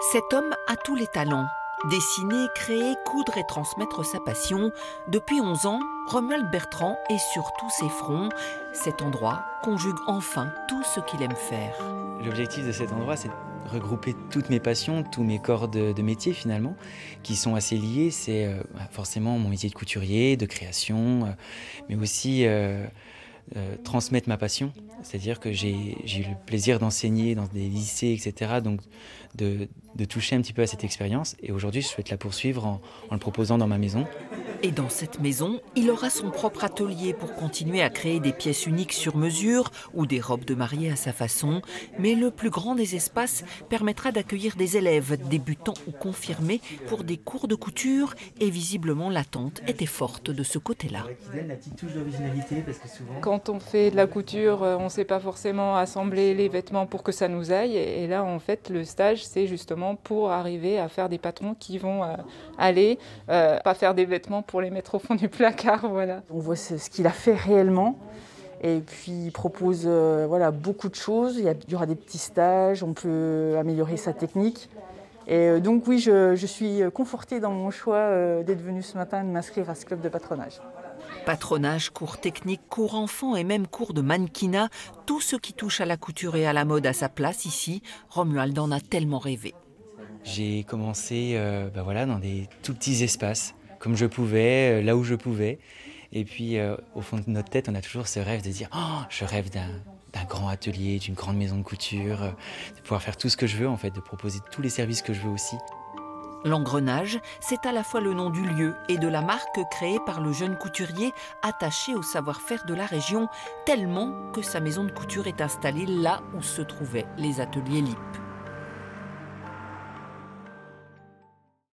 Cet homme a tous les talents. Dessiner, créer, coudre et transmettre sa passion. Depuis 11 ans, Romuald Bertrand est sur tous ses fronts. Cet endroit conjugue enfin tout ce qu'il aime faire. L'objectif de cet endroit, c'est de regrouper toutes mes passions, tous mes corps de métier finalement, qui sont assez liés. C'est forcément mon métier de couturier, de création, mais aussi transmettre ma passion. C'est-à-dire que j'ai eu le plaisir d'enseigner dans des lycées, etc. Donc de toucher un petit peu à cette expérience. Et aujourd'hui, je souhaite la poursuivre en le proposant dans ma maison. Et dans cette maison, il aura son propre atelier pour continuer à créer des pièces uniques sur mesure ou des robes de mariée à sa façon. Mais le plus grand des espaces permettra d'accueillir des élèves, débutants ou confirmés, pour des cours de couture. Et visiblement, l'attente était forte de ce côté-là. Quand on fait de la couture, on ne sait pas forcément assembler les vêtements pour que ça nous aille. Et là, en fait, le stage, c'est justement pour arriver à faire des patrons qui vont aller, pas faire des vêtements pour les mettre au fond du placard, voilà. On voit ce qu'il a fait réellement et puis il propose voilà, beaucoup de choses. Il y aura des petits stages, on peut améliorer sa technique. Et donc oui, je suis confortée dans mon choix d'être venue ce matin de m'inscrire à ce club de patronage. Patronage, cours techniques, cours enfants et même cours de mannequinat, tout ce qui touche à la couture et à la mode a sa place ici. Romuald en a tellement rêvé. J'ai commencé voilà, dans des tout petits espaces, comme je pouvais, là où je pouvais. Et puis au fond de notre tête, on a toujours ce rêve de dire « Oh, je rêve d'un grand atelier, d'une grande maison de couture, de pouvoir faire tout ce que je veux, en fait, de proposer tous les services que je veux aussi. » L'Engrenage, c'est à la fois le nom du lieu et de la marque créée par le jeune couturier attaché au savoir-faire de la région, tellement que sa maison de couture est installée là où se trouvaient les ateliers LIP.